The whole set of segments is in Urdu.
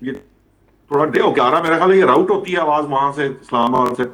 یہ تھوڑا ڈے ہو کے آ رہا، میرا خیال ہے یہ راؤٹ ہوتی ہے آواز وہاں سے اسلام آباد سے.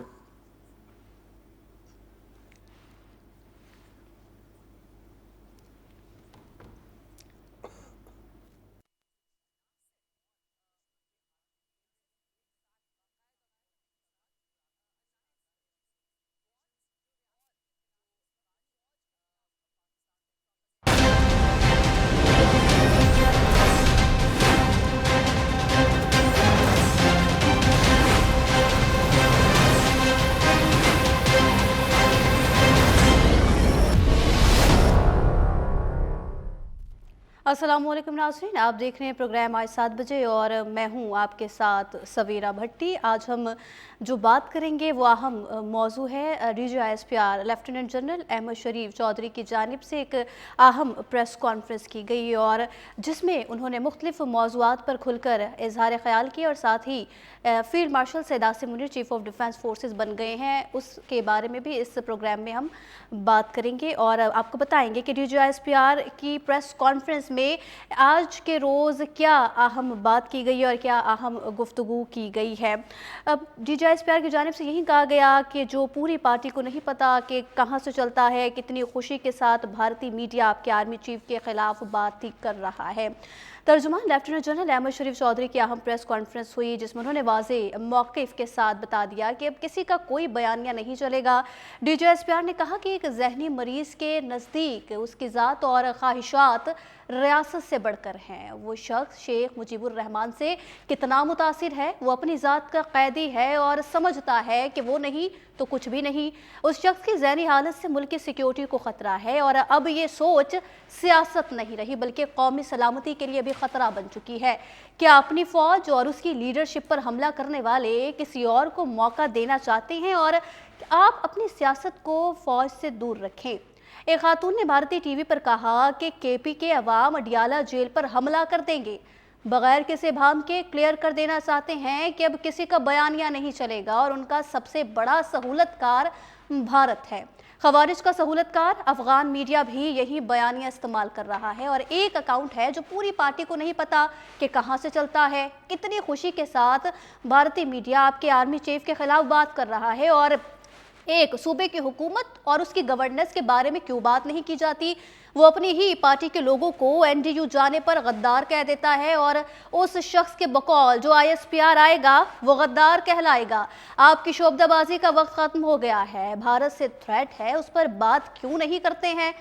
السلام علیکم ناظرین، آپ دیکھ رہے ہیں پروگرام آج 7 بجے اور میں ہوں آپ کے ساتھ سویرا بھٹی. آج ہم جو بات کریں گے وہ اہم موضوع ہے. D G I S P R lieutenant general Ahmed Sharif Chaudhry کی جانب سے ایک اہم پریس کانفرنس کی گئی اور جس میں انہوں نے مختلف موضوعات پر کھل کر اظہار خیال کیا اور ساتھ ہی field marshal Syed Asim Munir chief of defence forces بن گئے ہیں، اس کے بارے میں بھی اس پروگرام میں ہم بات کریں گے اور آپ کو بتائیں گے کہ D G I S P R کی پریس کانفرنس میں آج کے روز کیا اہم بات کی گئی اور کیا اہم گفتگو کی گئی ہے. اب D G I S P R کی جانب سے یہی کہا گیا کہ جو پوری پارٹی کو نہیں پتا کہ کہاں سے چلتا ہے، کتنی خوشی کے ساتھ بھارتی میڈیا آپ کے آرمی چیف کے خلاف بات ہی کر رہا ہے. ترجمان لیفٹیننٹ جنرل احمد شریف چودھری کی اہم پریس کانفرنس ہوئی جس میں انہوں نے واضح موقف کے ساتھ بتا دیا کہ اب کسی کا کوئی بیانیہ نہیں چلے گا. D G S P R نے کہا کہ ایک ذہنی مریض کے نزدیک اس کی ذات اور خواہشات ریاست سے بڑھ کر ہیں. وہ شخص شیخ مجیب الرحمان سے کتنا متاثر ہے، وہ اپنی ذات کا قیدی ہے اور سمجھتا ہے کہ وہ نہیں تو کچھ بھی نہیں. اس شخص کی ذہنی حالت سے ملک کی سیکیورٹی کو خطرہ ہے اور اب یہ سوچ سیاست نہیں رہی بلکہ قومی سلامتی کے لیے بھی خطرہ بن چکی ہے. کیا اپنی فوج اور اس کی لیڈرشپ پر حملہ کرنے والے کسی اور کو موقع دینا چاہتے ہیں اور آپ اپنی سیاست کو فوج سے دور رکھیں؟ ایک خاتون نے بھارتی ٹی وی پر کہا کہ کے پی کے عوام اڈیالہ جیل پر حملہ کر دیں گے. بغیر کسی ابہام کے کلیئر کر دینا چاہتے ہیں کہ اب کسی کا بیانیہ نہیں چلے گا اور ان کا سب سے بڑا سہولت کار بھارت ہے. خوارج کا سہولت کار افغان میڈیا بھی یہی بیانیہ استعمال کر رہا ہے اور ایک اکاؤنٹ ہے جو پوری پارٹی کو نہیں پتا کہ کہاں سے چلتا ہے. کتنی خوشی کے ساتھ بھارتی میڈیا آپ کے آرمی چیف کے خلاف بات کر رہا ہے اور ایک صوبے کی حکومت اور اس کی گورننس کے بارے میں کیوں بات نہیں کی جاتی؟ وہ اپنی ہی پارٹی کے لوگوں کو این ڈی یو جانے پر غدار کہہ دیتا ہے اور اس شخص کے بقول جو آئی ایس پی آر آئے گا وہ غدار کہلائے گا. آپ کی شعبدہ بازی کا وقت ختم ہو گیا ہے. بھارت سے تھریٹ ہے، اس پر بات کیوں نہیں کرتے ہیں؟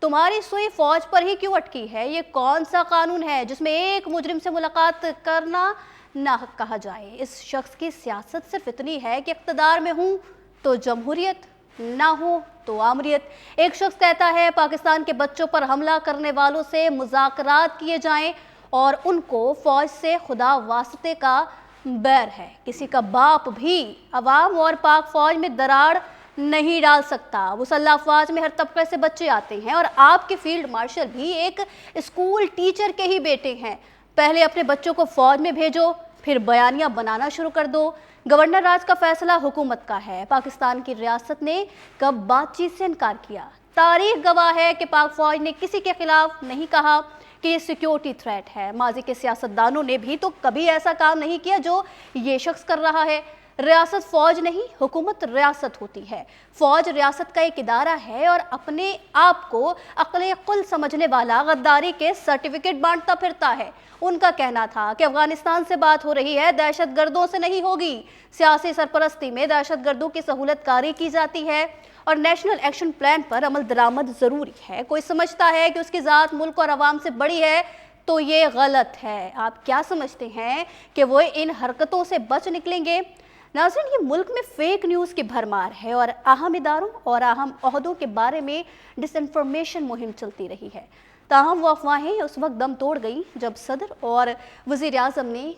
تمہاری سوئی فوج پر ہی کیوں اٹکی ہے؟ یہ کون سا قانون ہے جس میں ایک مجرم سے ملاقات کرنا ناحق کہا جائے؟ اس شخص کی سیاست صرف اتنی ہے کہ اقتدار میں ہوں تو جمہوریت، نہ ہو تو آمریت. ایک شخص کہتا ہے پاکستان کے بچوں پر حملہ کرنے والوں سے مذاکرات کیے جائیں اور ان کو فوج سے خدا واسطے کا بیر ہے. کسی کا باپ بھی عوام اور پاک فوج میں دراڑ نہیں ڈال سکتا. مسلح افواج میں ہر طبقے سے بچے آتے ہیں اور آپ کے فیلڈ مارشل بھی ایک اسکول ٹیچر کے ہی بیٹے ہیں. پہلے اپنے بچوں کو فوج میں بھیجو، پھر بیانیہ بنانا شروع کر دو. گورنر راج کا فیصلہ حکومت کا ہے. پاکستان کی ریاست نے کب بات چیت سے انکار کیا؟ تاریخ گواہ ہے کہ پاک فوج نے کسی کے خلاف نہیں کہا کہ یہ سیکیورٹی تھریٹ ہے. ماضی کے سیاستدانوں نے بھی تو کبھی ایسا کام نہیں کیا جو یہ شخص کر رہا ہے. ریاست فوج نہیں، حکومت ریاست ہوتی ہے. فوج ریاست کا ایک ادارہ ہے اور اپنے آپ کو عقل قل سمجھنے والا غداری کے سرٹیفکیٹ بانٹتا پھرتا ہے. ان کا کہنا تھا کہ افغانستان سے بات ہو رہی ہے، دہشت گردوں سے نہیں ہوگی. سیاسی سرپرستی میں دہشت گردوں کی سہولت کاری کی جاتی ہے اور نیشنل ایکشن پلان پر عمل درآمد ضروری ہے. کوئی سمجھتا ہے کہ اس کی ذات ملک اور عوام سے بڑی ہے تو یہ غلط ہے. آپ کیا سمجھتے ہیں کہ وہ ان حرکتوں سے بچ نکلیں گے؟ ناظرین، یہ ملک میں فیک نیوز کی بھرمار ہے اور اہم اداروں اور اہم عہدوں کے بارے میں ڈس انفارمیشن مہم چلتی رہی ہے. تاہم وہ افواہیں اس وقت دم توڑ گئیں جب صدر اور وزیر اعظم نے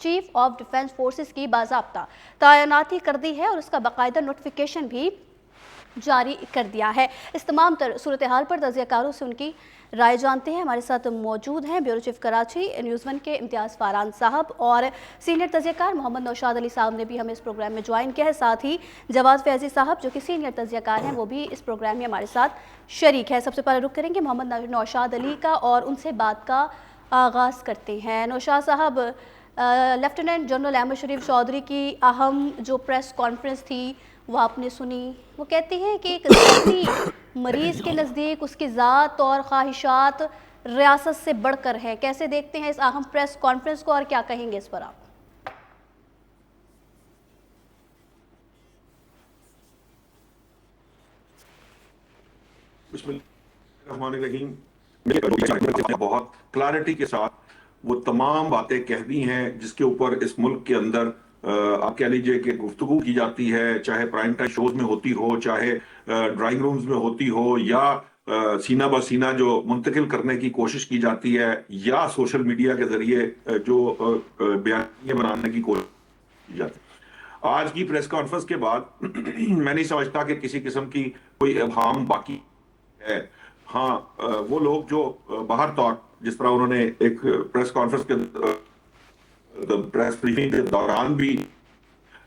چیف آف ڈیفنس فورسز کی باضابطہ تعیناتی کر دی ہے اور اس کا باقاعدہ نوٹیفیکیشن بھی جاری کر دیا ہے. اس تمام تر صورتحال پر تجزیہ کاروں سے ان کی رائے جانتے ہیں. ہمارے ساتھ موجود ہیں bureau chief Karachi news one کے امتیاز فاران صاحب اور سینئر تجزیہ کار محمد نوشاد علی صاحب نے بھی ہمیں اس پروگرام میں جوائن کیا ہے. ساتھ ہی جواز فیضی صاحب جو کہ سینئر تجزیہ کار ہیں وہ بھی اس پروگرام میں ہمارے ساتھ شریک ہے. سب سے پہلے رخ کریں گے محمد نوشاد علی کا اور ان سے بات کا آغاز کرتے ہیں. نوشاد صاحب، لیفٹیننٹ جنرل احمد شریف چودھری کی اہم جو پریس کانفرنس تھی وہ آپ نے سنی. وہ کہتے ہیں کہ ایک ذاتی مریض کے نزدیک اس کی ذات اور خواہشات ریاست سے بڑھ کر ہے. کیسے دیکھتے ہیں اس اہم پریس کانفرنس کو اور کیا کہیں گے اس پر آپ؟ بسم اللہ الرحمن الرحیم. بہت کلیرٹی کے ساتھ وہ تمام باتیں کہہ دی ہیں جس کے اوپر اس ملک کے اندر آپ کہہ لیجئے کہ گفتگو کی جاتی ہے, چاہے پرائم ٹائم شوز میں ہوتی ہو, چاہے ڈرائنگ رومز میں ہوتی ہو, یا سینہ بہ سینہ جو منتقل کرنے کی کوشش کی جاتی ہے, یا سوشل میڈیا کے ذریعے جو بیانیے بنانے کی کوشش کی جاتی ہے. آج کی پریس کانفرنس کے بعد میں نہیں سمجھتا کہ کسی قسم کی کوئی ابہام باقی ہے. ہاں, وہ لوگ جو باہر طور جس طرح انہوں نے ایک پریس کانفرنس کے پریس بریفنگ کے دوران بھی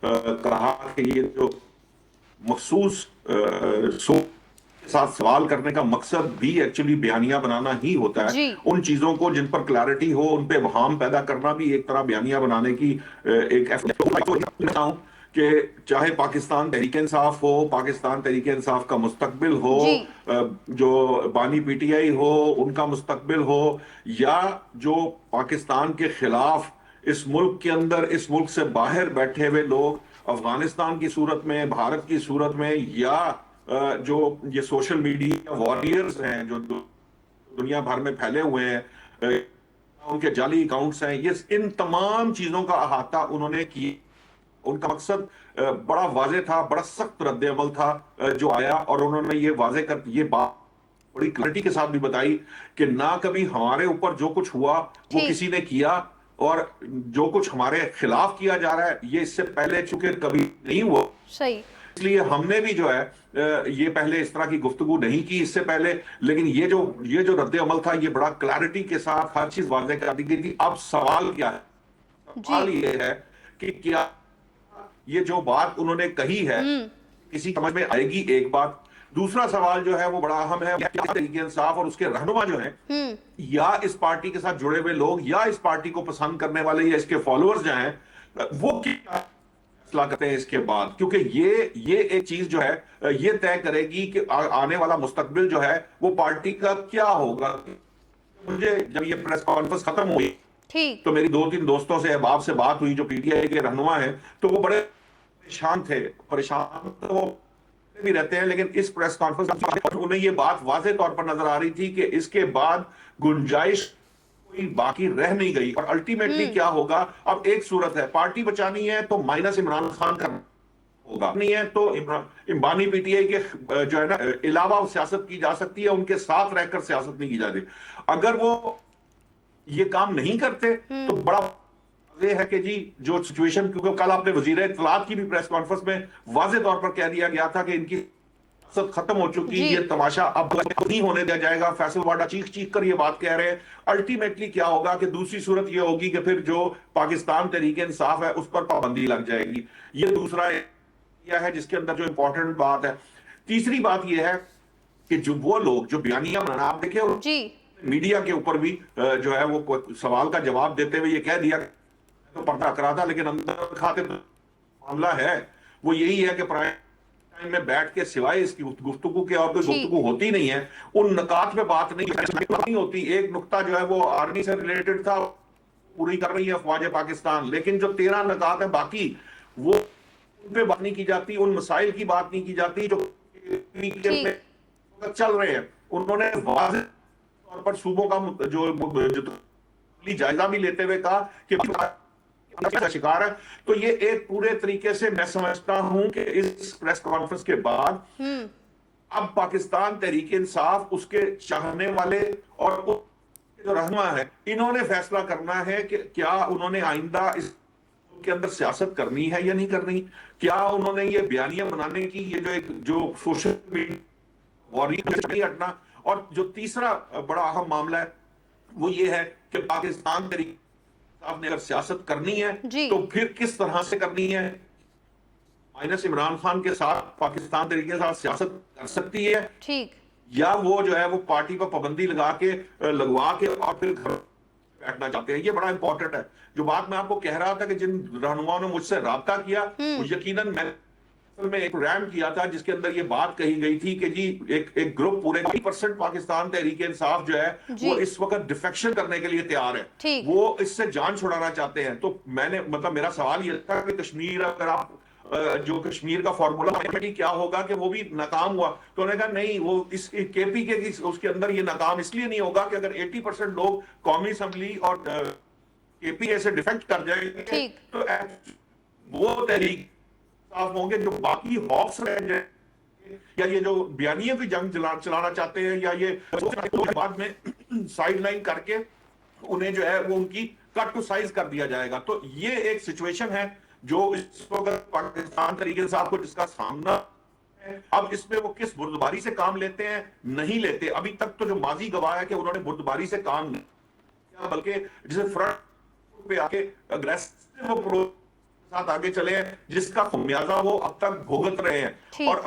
کہا کہ یہ جو مخصوص کے ساتھ سوال کرنے کا مقصد بھی ایکچولی بیانیہ بنانا ہی ہوتا ہے. ان چیزوں کو جن پر کلیرٹی ہو ان پہ ابہام پیدا کرنا بھی ایک طرح بیانیہ بنانے کی ایک کہ چاہے پاکستان تحریک انصاف ہو, پاکستان تحریک انصاف کا مستقبل ہو, جو بانی پی ٹی آئی ہو ان کا مستقبل ہو, یا جو پاکستان کے خلاف اس ملک کے اندر اس ملک سے باہر بیٹھے ہوئے لوگ افغانستان کی صورت میں, بھارت کی صورت میں, یا جو یہ سوشل میڈیا وارئرز ہیں جو دنیا بھر میں پھیلے ہوئے ہیں, ان کے جعلی اکاؤنٹس ہیں, یہ ان تمام چیزوں کا احاطہ انہوں نے کیا. ان کا مقصد بڑا واضح تھا, بڑا سخت رد عمل تھا جو آیا, اور انہوں نے یہ واضح کر یہ بات بڑی کلیئرٹی کے ساتھ بھی بتائی کہ نہ کبھی ہمارے اوپر جو کچھ ہوا وہ کسی نے کیا, اور جو کچھ ہمارے خلاف کیا جا رہا ہے یہ اس سے پہلے چونکہ کبھی نہیں ہوا, اس لیے ہم نے بھی جو ہے یہ پہلے اس طرح کی گفتگو نہیں کی اس سے پہلے. لیکن یہ جو رد عمل تھا یہ بڑا کلیئرٹی کے ساتھ ہر چیز واضح کر دی گئی تھی. اب سوال کیا ہے؟ سوال یہ ہے کہ کیا یہ جو بات انہوں نے کہی ہے کسی سمجھ میں آئے گی؟ ایک بات. دوسرا سوال جو ہے وہ بڑا اہم ہے, تحریک انصاف اور اس کے رہنما جو ہیں یا اس پارٹی کے ساتھ جڑے ہوئے لوگ یا اس پارٹی کو پسند کرنے والے یا اس کے فالوورز جو ہیں وہ کیا فیصلہ کرتے ہیں اس کے بعد, کیونکہ یہ ایک چیز جو ہے یہ طے کرے گی کہ آنے والا مستقبل جو ہے وہ پارٹی کا کیا ہوگا. مجھے جب یہ پریس کانفرنس ختم ہوئی تو میری 2-3 دوستوں سے احباب سے بات ہوئی جو پی ٹی آئی کے رہنما ہیں, تو وہ بڑے پریشان تو وہ بھی رہتے ہیں, لیکن اس پریس کانفرنس انہیں یہ بات واضح طور پر نظر آ رہی تھی کہ اس کے بعد گنجائش کوئی باقی رہ نہیں گئی. اور الٹیمیٹلی کیا ہوگا؟ اب ایک صورت ہے, پارٹی بچانی ہے تو مائنس عمران خان کا ہوگا, نہیں ہے تو بانی پی ٹی آئی کے جو ہے نا علاوہ سیاست کی جا سکتی ہے, ان کے ساتھ رہ کر سیاست نہیں کی جاتی. اگر وہ یہ کام نہیں کرتے تو بڑا یہ ہے کہ جی جو سچویشن, کیونکہ کل آپ نے وزیر اطلاعات کی بھی پریس کانفرنس میں واضح طور پر کہہ دیا گیا تھا کہ ان کی سیاست ختم ہو چکی, یہ تماشا اب نہیں ہونے دیا جائے گا. فیصل واڈا چیخ چیخ کر یہ بات کہہ رہے ہیں. الٹیمیٹلی کیا ہوگا کہ دوسری صورت یہ ہوگی کہ پھر جو پاکستان تحریک انصاف ہے اس پر پابندی لگ جائے گی. یہ دوسرا ہے جس کے اندر جو امپورٹنٹ بات ہے. تیسری بات یہ ہے کہ جو وہ لوگ جو بیانیہ بنانا, آپ دیکھیں میڈیا کے اوپر بھی جو ہے وہ سوال کا جواب دیتے ہوئے یہ کہہ دیا تو پردہ کرا تھا, لیکن اندر کھاتے معاملہ ہے وہ یہی ہے کہ پرائم ٹائم میں بیٹھ کے سوائے اس کی گفتگو کے اور کوئی گفتگو ہوتی نہیں ہے. ان نکات پہ بات نہیں ہوتی. ایک نقطہ جو ہے وہ آرمی سے ریلیٹڈ تھا, پوری کر رہی ہے افواج پاکستان, لیکن جو 13 نکات ہیں باقی وہ ان پہ بات نہیں کی جاتی, ان مسائل کی بات نہیں کی جاتی جو چل رہے ہیں. انہوں نے واضح طور پر صوبوں کا جو جائزہ بھی لیتے ہوئے کہا کہ شکار ہے. تو یہ ایک پورے طریقے سے میں سمجھتا ہوں کہ اس پریس کانفرنس کے بعد اب پاکستان تحریک انصاف, اس کے چاہنے والے اور جو رہنما ہے, انہوں نے فیصلہ کرنا ہے کہ کیا انہوں نے آئندہ اس کے اندر سیاست کرنی ہے یا نہیں کرنی. کیا انہوں نے یہ بیانیہ بنانے کی یہ جو سوشل میڈیا ہٹنا. اور جو تیسرا بڑا اہم معاملہ ہے وہ یہ ہے کہ پاکستان تحریک انصاف نے اگر سیاست کرنی ہے تو پھر کس طرح سے کرنی ہے. مائنس عمران خان کے ساتھ پاکستان تحریک انصاف سیاست کر سکتی ہے, یا وہ جو ہے وہ پارٹی پر پابندی لگوا کے اور پھر بیٹھنا چاہتے ہیں. یہ بڑا امپورٹنٹ ہے. جو بات میں آپ کو کہہ رہا تھا کہ جن رہنماؤں نے مجھ سے رابطہ کیا, وہ یقیناً میں ایک پروگرام کیا تھا جس کے اندر یہ بات کہی گئی تھی کہ جی ایک گروپ پورے 20% پاکستان تحریک انصاف جو ہے وہ اس وقت ڈیفیکشن کرنے کے لیے تیار ہے, وہ اس سے جان چھڑانا چاہتے ہیں. تو میں نے مطلب میرا سوال یہ تھا کہ کشمیر, اگر آپ جو کشمیر کا فارمولا کیا ہوگا کہ وہ بھی ناکام ہوا, تو انہوں نے کہا نہیں, وہ اس کے پی کے اس کے اندر یہ ناکام اس لیے نہیں ہوگا کہ اگر 80% لوگ قومی اسمبلی اور کے پی اے سے ڈیفیکٹ کر جائیں گے تو وہ تحریک صاف ہوں گے. جو باقی ہاکس رہ جائیں یا یہ جو بیانیوں کی جنگ چلانا چاہتے ہیں یا یہ بعد میں سائیڈ لائن کر کے انہیں جو ہے وہ ان کی کٹ ٹو سائز کر دیا جائے گا. تو یہ ایک سچویشن ہے جو اس وقت پاکستان طریقے سے آپ کو جس کا سامنا ہے. اب اس میں وہ کس بردباری سے کام لیتے ہیں نہیں لیتے, ابھی تک تو جو ماضی گواہ ہے کہ انہوں نے بردباری سے کام نہیں کیا, بلکہ جسے فرنٹ پہ آ کے اگریسو ساتھ آگے چلے ہیں, جس کا خمیازہ وہ اب تک بھگت رہے ہیں. اور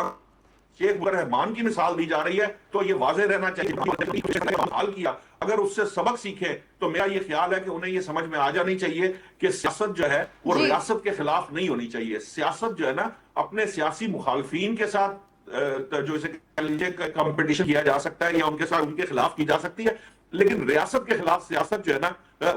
شیخ مجیب الرحمان کی مثال دی جا رہی ہے تو یہ واضح رہنا چاہیے حال کیا, اگر اس سے سبق سیکھے تو میرا یہ خیال ہے کہ انہیں یہ سمجھ میں آ جانی چاہیے کہ سیاست جو ہے وہ ریاست کے خلاف نہیں ہونی چاہیے. سیاست جو ہے نا اپنے سیاسی مخالفین کے ساتھ جو اسے کمپٹیشن کیا جا سکتا ہے یا ان کے ساتھ ان کے خلاف کی جا سکتی ہے, لیکن ریاست کے خلاف سیاست جو ہے نا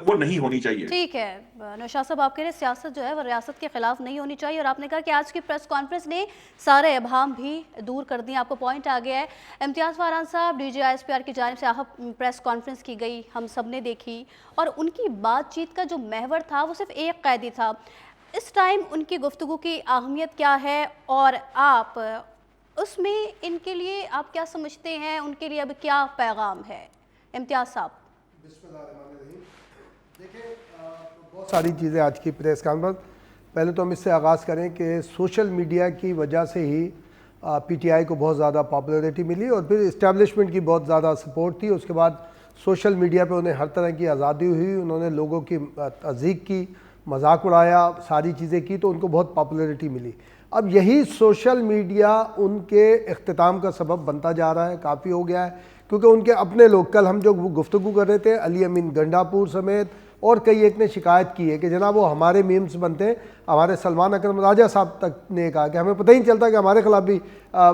وہ نہیں ہونی چاہیے. ٹھیک ہے نوشاد صاحب, آپ کہہ رہے ہیں سیاست جو ہے وہ ریاست کے خلاف نہیں ہونی چاہیے, اور آپ نے کہا کہ آج کی پریس کانفرنس نے سارے ابہام بھی دور کر دیے, آپ کو پوائنٹ آ گیا ہے. امتیاز فارحان صاحب, D G I S P R کی جانب سے اہم پریس کانفرنس کی گئی, ہم سب نے دیکھی, اور ان کی بات چیت کا جو محور تھا وہ صرف ایک قیدی تھا. اس ٹائم ان کی گفتگو کی اہمیت کیا ہے, اور آپ اس میں ان کے لیے آپ کیا سمجھتے ہیں, ان کے لیے اب کیا پیغام ہے؟ امتیاز صاحب. بسم اللہ الرحمن الرحیم. دیکھیں بہت ساری چیزیں آج کی پریس کانفرنس, پہلے تو ہم اس سے آغاز کریں کہ سوشل میڈیا کی وجہ سے ہی پی ٹی آئی کو بہت زیادہ پاپولیرٹی ملی, اور پھر اسٹیبلشمنٹ کی بہت زیادہ سپورٹ تھی. اس کے بعد سوشل میڈیا پہ انہیں ہر طرح کی آزادی ہوئی, انہوں نے لوگوں کی تذیق کی, مذاق اڑایا, ساری چیزیں کی, تو ان کو بہت پاپولیرٹی ملی. اب یہی سوشل میڈیا ان کے اختتام کا سبب بنتا جا رہا ہے, کافی ہو گیا ہے, کیونکہ ان کے اپنے لوگ, کل ہم جو گفتگو کر رہے تھے, علی امین گنڈاپور سمیت اور کئی ایک نے شکایت کی ہے کہ جناب وہ ہمارے میمز بنتے ہیں. ہمارے سلمان اکرم راجہ صاحب تک نے کہا کہ ہمیں پتہ ہی نہیں چلتا کہ ہمارے خلاف بھی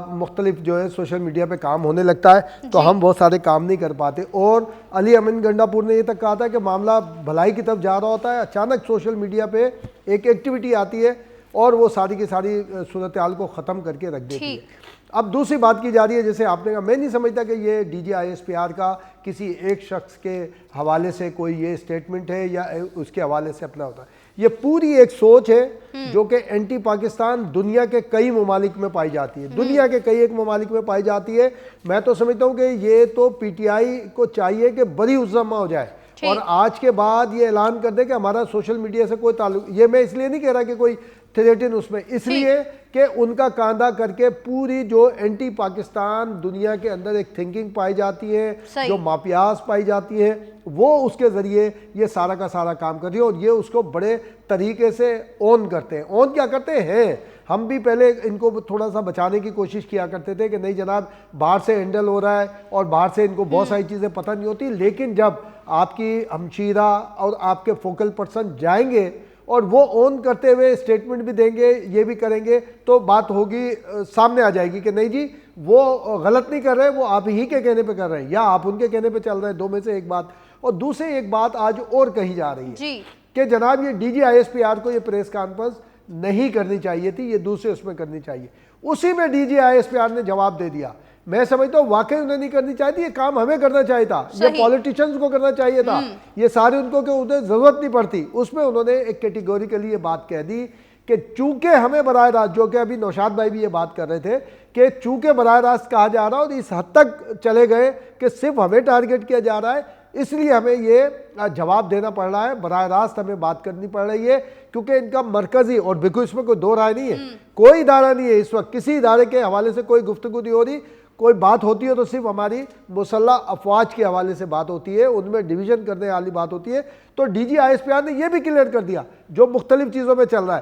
مختلف جو ہے سوشل میڈیا پہ کام ہونے لگتا ہے, تو ہم بہت سارے کام نہیں کر پاتے. اور علی امین گنڈاپور نے یہ تک کہا تھا کہ معاملہ بھلائی کی طرف جا رہا ہوتا ہے, اچانک سوشل میڈیا پہ ایک ایکٹیویٹی آتی ہے اور وہ ساری کی ساری صورتحال کو ختم کر کے رکھ دیتی ہے. اب دوسری بات کی جا رہی ہے, جیسے آپ نے کہا, میں نہیں سمجھتا کہ یہ D G I S P R کا کسی ایک شخص کے حوالے سے کوئی یہ اسٹیٹمنٹ ہے یا اس کے حوالے سے اپنا ہوتا ہے. یہ پوری ایک سوچ ہے جو کہ اینٹی پاکستان دنیا کے کئی ممالک میں پائی جاتی ہے, دنیا کے کئی ایک ممالک میں پائی جاتی ہے. میں تو سمجھتا ہوں کہ یہ تو پی ٹی آئی کو چاہیے کہ بڑی عزمہ ہو جائے اور آج کے بعد یہ اعلان کر دے کہ ہمارا سوشل میڈیا سے کوئی تعلق. یہ میں اس لیے نہیں کہہ رہا کہ کوئی تھریٹن اس میں, اس لیے کہ ان کا کاندھا کر کے پوری جو اینٹی پاکستان دنیا کے اندر ایک تھنکنگ پائی جاتی ہے, جو مافیاز پائی جاتی ہے, وہ اس کے ذریعے یہ سارا کا سارا کام کر رہی ہے, اور یہ اس کو بڑے طریقے سے اون کرتے ہیں. اون کیا کرتے ہیں, ہم بھی پہلے ان کو تھوڑا سا بچانے کی کوشش کیا کرتے تھے کہ نہیں جناب باہر سے ہینڈل ہو رہا ہے اور باہر سے ان کو بہت ساری چیزیں پتہ نہیں ہوتی, لیکن جب آپ کی ہمشیرہ اور آپ کے فوکل پرسن جائیں گے اور وہ اون کرتے ہوئے اسٹیٹمنٹ بھی دیں گے, یہ بھی کریں گے, تو بات ہوگی, سامنے آ جائے گی کہ نہیں جی وہ غلط نہیں کر رہے, وہ آپ ہی کے کہنے پہ کر رہے ہیں یا آپ ان کے کہنے پہ چل رہے ہیں, دو میں سے ایک بات. اور دوسری ایک بات آج اور کہی جا رہی ہے کہ جناب یہ D G I S P R کو یہ پریس کانفرنس نہیں کرنی چاہیے تھی, یہ دوسرے اس میں کرنی چاہیے. اسی میں D G I S P R نے جواب دے دیا. میں سمجھتا ہوں واقعی انہیں نہیں کرنی چاہیے تھی, یہ کام ہمیں کرنا چاہیے تھا, یہ پولیٹیشنز کو کرنا چاہیے تھا, یہ سارے ان کو کہ انہیں ضرورت نہیں پڑتی. اس میں انہوں نے ایک کیٹیگوریکلی یہ بات کہہ دی کہ چونکہ ہمیں براہ راست, جو کہ ابھی نوشاد بھائی بھی یہ بات کر رہے تھے کہ چونکہ براہ راست کہا جا رہا اور اس حد تک چلے گئے کہ صرف ہمیں ٹارگٹ کیا جا رہا ہے, اس لیے ہمیں یہ جواب دینا پڑ رہا ہے, براہ راست ہمیں بات کرنی پڑ رہی ہے, کیونکہ ان کا مرکزی, اور بالکل اس میں کوئی دو رائے نہیں ہے, کوئی ادارہ نہیں ہے اس وقت, کسی ادارے کے حوالے سے کوئی گفتگو نہیں ہو رہی. کوئی بات ہوتی ہے تو صرف ہماری مسلح افواج کے حوالے سے بات ہوتی ہے, ان میں ڈویژن کرنے والی بات ہوتی ہے. تو D G I S P R نے یہ بھی کلیئر کر دیا جو مختلف چیزوں میں چل رہا ہے.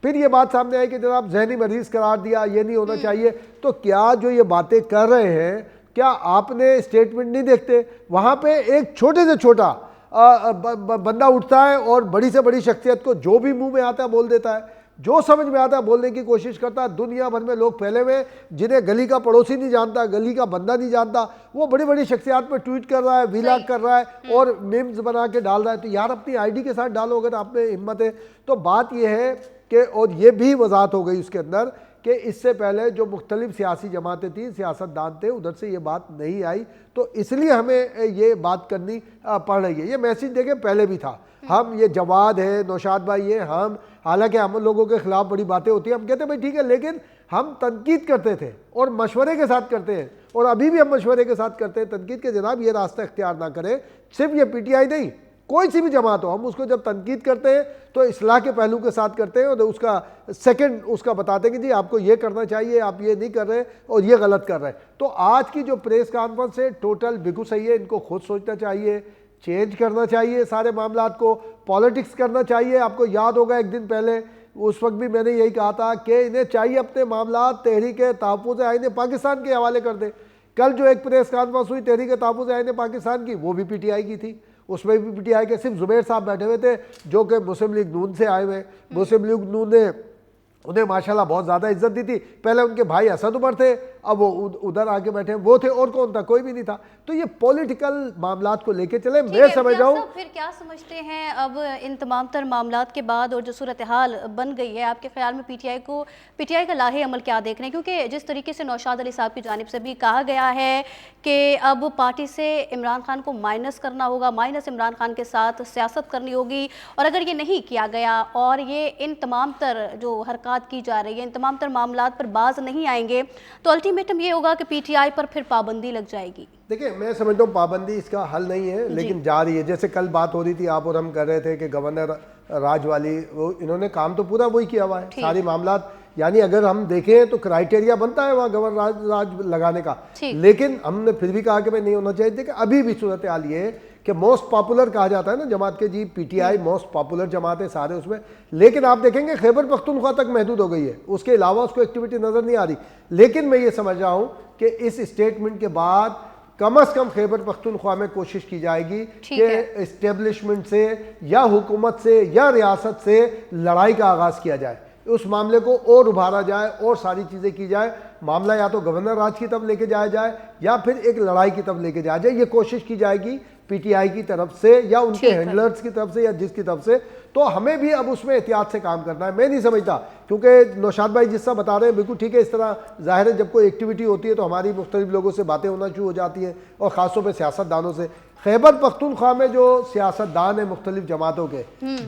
پھر یہ بات سامنے آئی کہ جناب ذہنی مریض قرار دیا, یہ نہیں ہونا چاہیے. تو کیا جو یہ باتیں کر رہے ہیں, کیا آپ نے اسٹیٹمنٹ نہیں دیکھتے؟ وہاں پہ ایک چھوٹے سے چھوٹا بندہ اٹھتا ہے اور بڑی سے بڑی شخصیت کو جو بھی منہ میں آتا ہے بول دیتا ہے, جو سمجھ میں آتا ہے بولنے کی کوشش کرتا ہے. دنیا بھر میں لوگ پھیلے ہوئے جنہیں گلی کا پڑوسی نہیں جانتا, گلی کا بندہ نہیں جانتا, وہ بڑی بڑی شخصیات پہ ٹویٹ کر رہا ہے, ویلاگ کر رہا ہے اور میمز بنا کے ڈال رہا ہے. تو یار اپنی آئی ڈی کے ساتھ ڈالو اگر آپ میں ہمت ہے. تو بات یہ ہے کہ, اور یہ بھی وضاحت ہو گئی اس کے اندر کہ اس سے پہلے جو مختلف سیاسی جماعتیں تھیں, سیاستدان تھے, ادھر سے یہ بات نہیں آئی, تو اس لیے ہمیں یہ بات کرنی پڑ رہی ہے. یہ میسیج دیکھیں پہلے بھی تھا. ہم یہ جواد ہے, نوشاد بھائی ہے, ہم حالانکہ ہم لوگوں کے خلاف بڑی باتیں ہوتی ہیں, ہم کہتے ہیں بھائی ٹھیک ہے, لیکن ہم تنقید کرتے تھے اور مشورے کے ساتھ کرتے ہیں, اور ابھی بھی ہم مشورے کے ساتھ کرتے ہیں تنقید کے. جناب یہ راستہ اختیار نہ کریں, صرف یہ پی ٹی آئی نہیں, کوئی سی بھی جماعت ہو, ہم اس کو جب تنقید کرتے ہیں تو اصلاح کے پہلو کے ساتھ کرتے ہیں, اور اس کا سیکنڈ اس کا بتاتے ہیں کہ جی آپ کو یہ کرنا چاہیے, آپ یہ نہیں کر رہے اور یہ غلط کر رہے ہیں. تو آج کی جو پریس کانفرنس ہے ٹوٹل بالکل صحیح ہے, ان کو خود سوچنا چاہیے, چینج کرنا چاہیے سارے معاملات کو, پالیٹکس کرنا چاہیے. آپ کو یاد ہوگا ایک دن پہلے اس وقت بھی میں نے یہی کہا تھا کہ انہیں چاہیے اپنے معاملات تحریک تحفظ آئین پاکستان کے حوالے کر دیں. کل جو ایک پریس کانفرنس ہوئی تحریک تحفظ آئین پاکستان کی, وہ بھی پی ٹی آئی کی تھی. اس میں بھی پی ٹی آئی کے صرف زبیر صاحب بیٹھے ہوئے تھے جو کہ مسلم لیگ نون سے آئے ہوئے. مسلم لیگ نون نے انہیں ماشاءاللہ بہت زیادہ عزت دی تھی. پہلے ان کے بھائی اسد عمر تھے, اب وہ ادھر آ کے بیٹھے, وہ تھے, اور کون تھا؟ کوئی بھی نہیں تھا. تو یہ پولیٹیکل معاملات کو لے کے چلے. میں سمجھ رہا ہوں پھر کیا سمجھتے ہیں اب ان تمام تر معاملات کے بعد اور جو صورتحال بن گئی ہے, آپ کے خیال میں پی ٹی آئی کا لاہے عمل کیا دیکھ رہے ہیں؟ کیونکہ جس طریقے سے نوشاد علی صاحب کی جانب سے بھی کہا گیا ہے کہ اب پارٹی سے عمران خان کو مائنس کرنا ہوگا, مائنس عمران خان کے ساتھ سیاست کرنی ہوگی, اور اگر یہ نہیں کیا گیا اور یہ ان تمام تر جو حرکات کی جا رہی ہے, ان تمام تر معاملات پر باز نہیں آئیں گے, تو الٹیمیٹم یہ ہوگا کہ پی ٹی آئی پر پھر پابندی لگ جائے گی. دیکھیں میں سمجھتا ہوں پابندی اس کا حل نہیں ہے, لیکن جا رہی ہے. جیسے کل بات ہو رہی تھی, آپ اور ہم کر رہے تھے کہ گورنر راج والی, وہ انہوں نے کام تو پورا وہی کیا ہوا ہے, ساری معاملات. یعنی اگر ہم دیکھیں تو کرائیٹیریا بنتا ہے وہاں گورنر راج لگانے کا, لیکن ہم نے پھر بھی کہا کہ نہیں ہونا چاہیے تھا. کہ ابھی بھی صورتحال یہ ہے کہ موسٹ پاپولر کہا جاتا ہے نا جماعت کے, جی P T I most popular جماعت ہے سارے اس میں, لیکن آپ دیکھیں گے خیبر پختونخوا تک محدود ہو گئی ہے, اس کے علاوہ اس کو ایکٹیویٹی نظر نہیں آ رہی. لیکن میں یہ سمجھ رہا ہوں کہ اس اسٹیٹمنٹ کے بعد کم از کم خیبر پختونخوا میں کوشش کی جائے گی کہ اسٹیبلشمنٹ سے یا حکومت سے یا ریاست سے لڑائی کا آغاز کیا جائے, اس معاملے کو اور ابھارا جائے اور ساری چیزیں کی جائے. معاملہ یا تو گورنر راج کی طرف لے کے جایا جائے یا پھر ایک لڑائی کی طرف لے کے جایا جائے. یہ کوشش کی جائے گی پی ٹی آئی کی طرف سے یا ان کے ہینڈلرز کی طرف سے یا جس کی طرف سے. تو ہمیں بھی اب اس میں احتیاط سے کام کرنا ہے. میں نہیں سمجھتا, کیونکہ نوشاد بھائی جس طرح بتا رہے ہیں بالکل ٹھیک ہے. اس طرح ظاہر ہے جب کوئی ایکٹیویٹی ہوتی ہے تو ہماری مختلف لوگوں سے باتیں ہونا شروع ہو جاتی ہیں, اور خاص طور پہ سیاستدانوں سے. خیبر پختونخوا میں جو سیاستدان ہیں مختلف جماعتوں کے,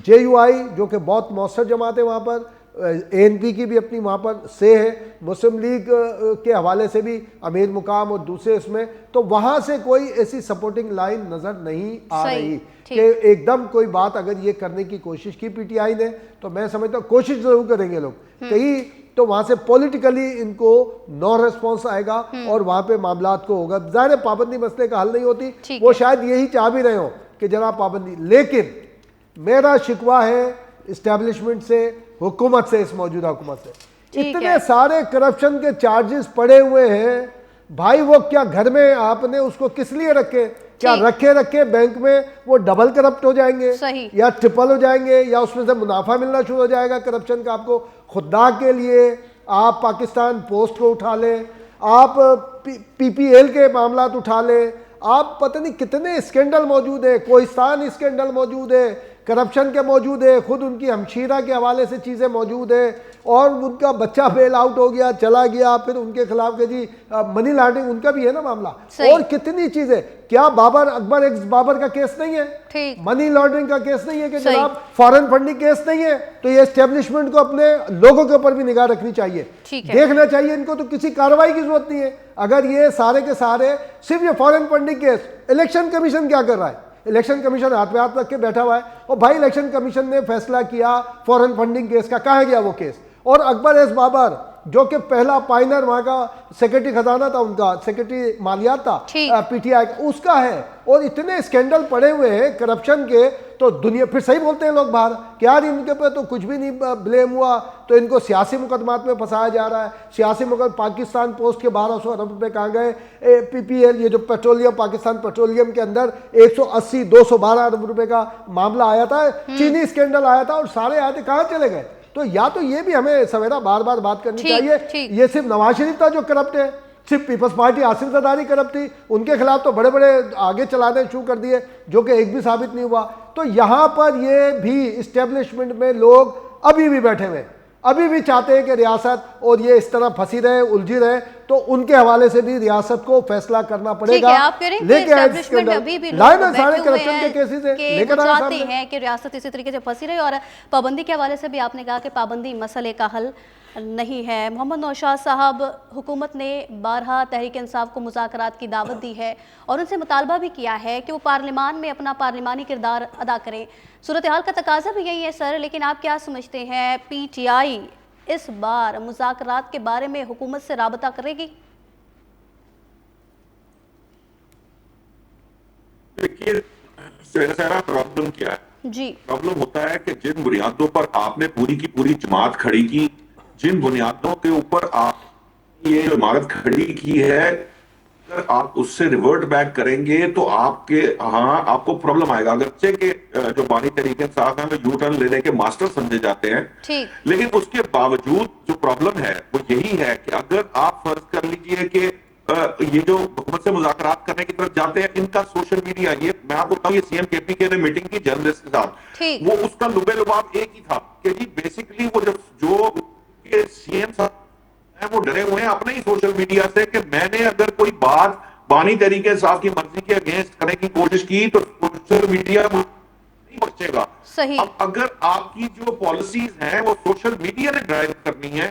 جے یو آئی جو کہ بہت مؤثر جماعت ہے وہاں پر, اے این پی کی بھی اپنی وہاں پر سے ہے, مسلم لیگ کے حوالے سے بھی امیر مقام اور دوسرے اس میں, تو وہاں سے کوئی ایسی سپورٹنگ لائن نظر نہیں آ رہی کہ ایک دم کوئی بات اگر یہ کرنے کی کوشش کی پی ٹی آئی نے, تو میں سمجھتا ہوں کوشش ضرور کریں گے لوگ کہیں, تو وہاں سے پولیٹیکلی ان کو نو ریسپانس آئے گا اور وہاں پہ معاملات کو ہوگا. ظاہر پابندی مسئلے کا حل نہیں ہوتی, وہ شاید یہی چاہ بھی رہے ہوں کہ جناب پابندی, لیکن میرا شکوہ ہے اسٹیبلشمنٹ سے, حکومت سے, اس موجودہ حکومت سے. اتنے سارے کرپشن کے چارجز پڑے ہوئے ہیں بھائی, وہ کیا گھر میں آپ نے اس کو کس لیے رکھے؟ کیا رکھے بینک میں وہ ڈبل کرپٹ ہو جائیں گے یا ٹرپل ہو جائیں گے, یا اس میں سے منافع ملنا شروع ہو جائے گا کرپشن کا؟ آپ کو خدا کے لیے آپ پاکستان پوسٹ کو اٹھا لیں, آپ پی پی ایل کے معاملات اٹھا لیں, آپ پتہ نہیں کتنے اسکینڈل موجود ہیں, کوہستان اسکینڈل موجود ہے, کرپشن کے موجود ہے, خود ان کی ہمشیرہ کے حوالے سے چیزیں موجود ہیں, اور ان کا بچہ بیل آؤٹ ہو گیا چلا گیا, پھر ان کے خلاف کہ جی منی لانڈرنگ ان کا بھی ہے نا معاملہ, اور کتنی چیزیں. کیا بابر اکبر ایکس بابر کا کیس نہیں ہے؟ منی لانڈرنگ کا کیس نہیں ہے کہ جناب فارن فنڈنگ کیس نہیں ہے؟ تو یہ اسٹیبلشمنٹ کو اپنے لوگوں کے اوپر بھی نگاہ رکھنی چاہیے, دیکھنا چاہیے ان کو. تو کسی کارروائی کی ضرورت نہیں ہے اگر یہ سارے کے سارے صرف یہ foreign funding case. Election commission کیا کر رہا ہے؟ الیکشن کمیشن ہاتھ پہ ہاتھ رکھ کے بیٹھا ہوا ہے, اور بھائی الیکشن کمیشن نے فیصلہ کیا فارن فنڈنگ کیس کا, کہاں گیا وہ کیس؟ اور اکبر ایس بابر جو کہ پہلا پائنر وہاں کا سیکرٹری خزانہ تھا, ان کا سیکرٹری مالیات تھا پی ٹی آئی کا, اس کا ہے, اور اتنے اسکینڈل پڑے ہوئے ہیں کرپشن کے. تو تو دنیا پھر صحیح بولتے ہیں لوگ باہر کہ یار ان کے پہ تو کچھ بھی نہیں بلیم ہوا, تو ان کو سیاسی مقدمات میں پھنسایا جا رہا ہے. سیاسی پاکستان پوسٹ کے 1200 ارب روپے کہاں گئے؟ پی پی ایل, یہ جو پیٹرولیم, پاکستان پیٹرولیم کے اندر 180-212 ارب روپے کا معاملہ آیا تھا, چینی اسکینڈل آیا تھا, اور سارے آئے تھے, کہاں چلے گئے؟ تو یا تو یہ بھی ہمیں سویرا بار بار بات کرنی چاہیے, یہ صرف نواز شریف تھا جو کرپٹ ہے, صرف پیپلز پارٹی آصف زرداری کرپٹ تھی, ان کے خلاف تو بڑے بڑے آگے چلانے شروع کر دیے جو کہ ایک بھی ثابت نہیں ہوا. تو یہاں پر یہ بھی اسٹیبلشمنٹ میں لوگ ابھی بھی بیٹھے ہوئے, ابھی بھی چاہتے ہیں کہ ریاست اور یہ اس طرح پھنسی رہے, الجھی رہے, تو ان کے حوالے سے بھی ریاست کو فیصلہ کرنا پڑے گا. چاہتے ہیں کہ ریاست اسی طریقے سے پھنسی رہی, اور پابندی کے حوالے سے بھی آپ نے کہا کہ پابندی مسئلے کا حل نہیں ہے. محمد نوشاد صاحب, حکومت نے بارہا تحریک انصاف کو مذاکرات کی دعوت دی ہے اور ان سے مطالبہ بھی کیا ہے کہ وہ پارلیمان میں اپنا پارلیمانی کردار ادا کریں. صورتحال کا تقاضا بھی یہی ہے سر, لیکن آپ کیا سمجھتے ہیں پی ٹی آئی اس بار مذاکرات کے بارے میں حکومت سے رابطہ کرے گی؟ دیکھیے سارا پرابلم کیا ہے جی, پرابلم ہوتا ہے کہ جن بنیادوں پر آپ نے پوری کی پوری جماعت کھڑی کی, جن بنیادوں کے اوپر آپ یہ عمارت کھڑی کی ہے, اگر آپ اس سے ریورٹ بیک کریں گے تو آپ کے ہاں آپ کو پرابلم آئے گا. اگرچہ کہ جو بانی تحریک انصاف ہیں وہ یو ٹرن لینے کے ماسٹر سمجھے جاتے ہیں, لیکن اس کے باوجود جو پرابلم ہے وہ یہی ہے کہ اگر آپ فرض کر لیجئے کہ یہ جو حکومت سے مذاکرات کرنے کی طرف جاتے ہیں, ان کا سوشل میڈیا, یہ میں آپ کو بتاؤں, یہ سی ایم کے پی کے نے میٹنگ کی جرنلسٹ کے ساتھ, وہ اس کا لبے لباب ایک ہی تھا کہ جی بیسیکلی وہ جو سی ایم صاحب وہ ڈرے ہوئے ہیں اپنے ہی سوشل میڈیا سے کہ میں نے اگر کوئی بات بانی تحریک انصاف کی مرضی کے اگینسٹ کرنے کی کوشش کی تو سوشل میڈیا نہیں بچے گا. اب اگر آپ کی جو پالیسیز ہیں وہ سوشل میڈیا نے ڈرائیو کرنی ہے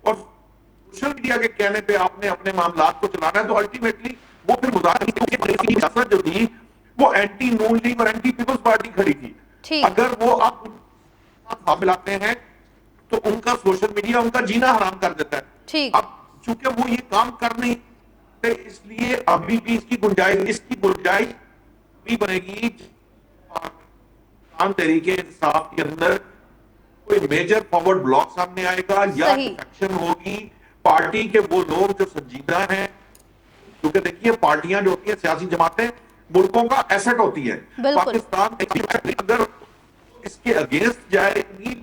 اور سوشل میڈیا کے کہنے پہ آپ نے اپنے معاملات کو چلانا ہے, تو الٹیمیٹلی وہ پھر مذاکرات جو تھی وہ اینٹی نون لیگ اور اینٹی پیپلز پارٹی کھڑی تھی. اگر وہ آپ ملاتے ہیں تو ان کا سوشل میڈیا ان کا جینا حرام کر دیتا ہے. اب چونکہ وہ یہ کام کر نہیں, اس لیے ابھی بھی اس کی گنجائش بھی بنے گی تحریک انصاف کے اندر کوئی میجر فارورڈ بلاک سامنے آئے گا یا ڈیفیکشن ہوگی پارٹی کے وہ لوگ جو سنجیدہ ہیں. کیونکہ دیکھیے پارٹیاں جو ہوتی ہیں, سیاسی جماعتیں ملکوں کا ایسٹ ہوتی ہیں. پاکستان اگر اس کے اگینسٹ جائے گی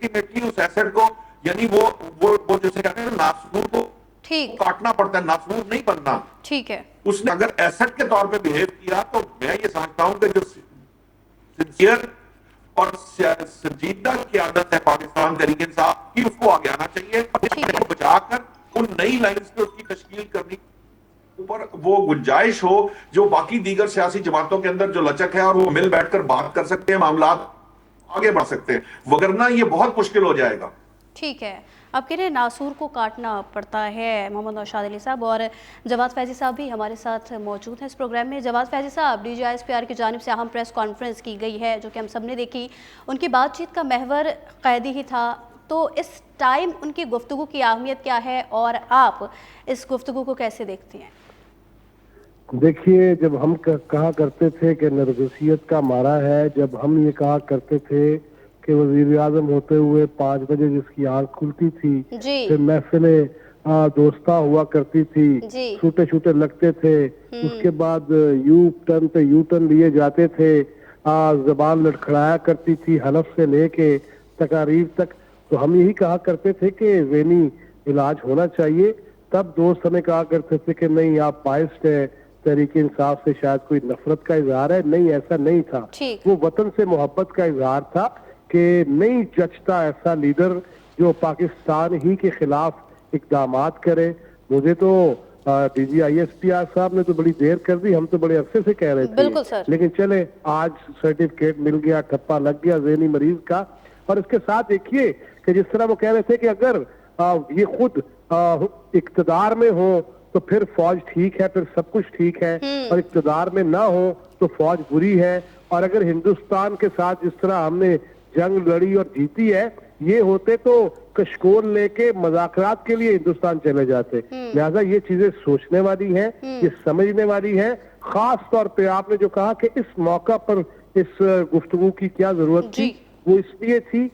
اس ایسٹ کو, یعنی وہ جیسے کہتے ہیں ناسور کو کاٹنا پڑتا ہے, ناسور نہیں بننا. ٹھیک ہے, اس نے اگر ایسٹ کے طور پہ بہیو کیا تو میں یہ سمجھتا ہوں کہ جو سنسیئر اور سنجیدہ قیادت ہے پاکستان تحریک انصاف کی, اس کو آگے آنا چاہیے, بچا کر ان نئی لائنز پہ اس کی تشکیل کرنی اوپر وہ گنجائش ہو جو باقی دیگر سیاسی جماعتوں کے اندر جو لچک ہے, اور وہ مل بیٹھ کر بات کر سکتے ہیں, معاملات آگے بڑھ سکتے ہیں, وگرنہ یہ بہت مشکل ہو جائے گا. ٹھیک ہے, آپ کہہ رہے ہیں ناسور کو کاٹنا پڑتا ہے. محمد نوشاد علی صاحب اور جواد فیضی صاحب بھی ہمارے ساتھ موجود ہیں اس پروگرام میں. جواد فیضی صاحب, D G I S P R کی جانب سے اہم پریس کانفرنس کی گئی ہے جو کہ ہم سب نے دیکھی, ان کی بات چیت کا محور قیدی ہی تھا, تو اس ٹائم ان کی گفتگو کی اہمیت کیا ہے اور آپ اس گفتگو کو کیسے دیکھتے ہیں؟ دیکھیے, جب ہم کہا کرتے تھے کہ نرگسیت کا مارا ہے, جب ہم یہ کہا کرتے تھے کہ وزیر اعظم ہوتے ہوئے 5 بجے جس کی آنکھ کھلتی تھی, پھر محفلیں دوستہ ہوا کرتی تھی, چھوٹے چھوٹے لگتے تھے, اس کے بعد یو ٹرن لیے جاتے تھے, زبان لڑکھڑایا کرتی تھی حلف سے لے کے تقاریر تک, تو ہم یہی کہا کرتے تھے کہ ذہنی علاج ہونا چاہیے. تب دوست ہمیں کہا کرتے تھے کہ نہیں آپ بائسڈ ہے, تحریک انصاف سے شاید کوئی نفرت کا اظہار ہے. نہیں, ایسا نہیں تھا, وہ وطن سے محبت کا اظہار تھا کہ نہیں جچتا ایسا لیڈر جو پاکستان ہی کے خلاف اقدامات کرے. مجھے تو D G I S P R صاحب نے تو بڑی دیر کر دی, ہم تو بڑے عرصے سے کہہ رہے تھے, لیکن چلے آج سرٹیفکیٹ مل گیا, ٹھپا لگ گیا ذہنی مریض کا. اور اس کے ساتھ دیکھیے کہ جس طرح وہ کہہ رہے تھے کہ اگر یہ خود اقتدار میں ہو تو پھر فوج ٹھیک ہے, پھر سب کچھ ٹھیک ہے, اور اقتدار میں نہ ہو تو فوج بری ہے. اور اگر ہندوستان کے ساتھ جس طرح ہم نے جنگ لڑی اور جیتی ہے, یہ ہوتے تو کشکول لے کے مذاکرات کے لیے ہندوستان چلے جاتے. لہذا یہ چیزیں سوچنے والی ہیں, یہ سمجھنے والی ہیں. خاص طور پہ آپ نے جو کہا کہ اس موقع پر اس گفتگو کی کیا ضرورت تھی؟ وہ اس لیے تھی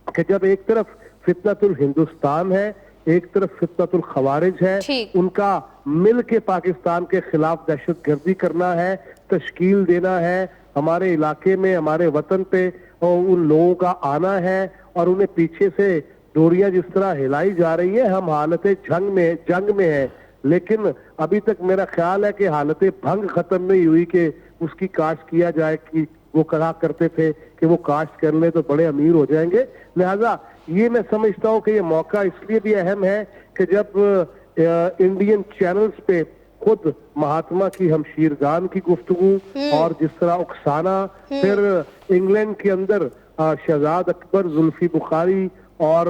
کہ جب ایک طرف فتنۃ الہندوستان ہے، ایک طرف فتنۃ الخوارج ہے، ان کا مل کے پاکستان کے خلاف دہشت گردی کرنا ہے، تشکیل دینا ہے، ہمارے علاقے میں ہمارے وطن پہ ان لوگوں کا آنا ہے اور انہیں پیچھے سے ڈوریاں جس طرح ہلائی جا رہی ہیں، ہم حالت جنگ میں ہیں، لیکن ابھی تک میرا خیال ہے کہ حالت بھنگ ختم نہیں ہوئی کہ اس کی کاشت کیا جائے، کہ وہ کہا کرتے تھے کہ وہ کاشت کر لیں تو بڑے امیر ہو جائیں گے۔ لہذا یہ میں سمجھتا ہوں کہ یہ موقع اس لیے بھی اہم ہے کہ جب انڈین چینلز پہ خود مہاتما کی ہمشیرگان کی گفتگو اور جس طرح اکسانا، پھر انگلینڈ کے اندر شہزاد اکبر، زلفی بخاری اور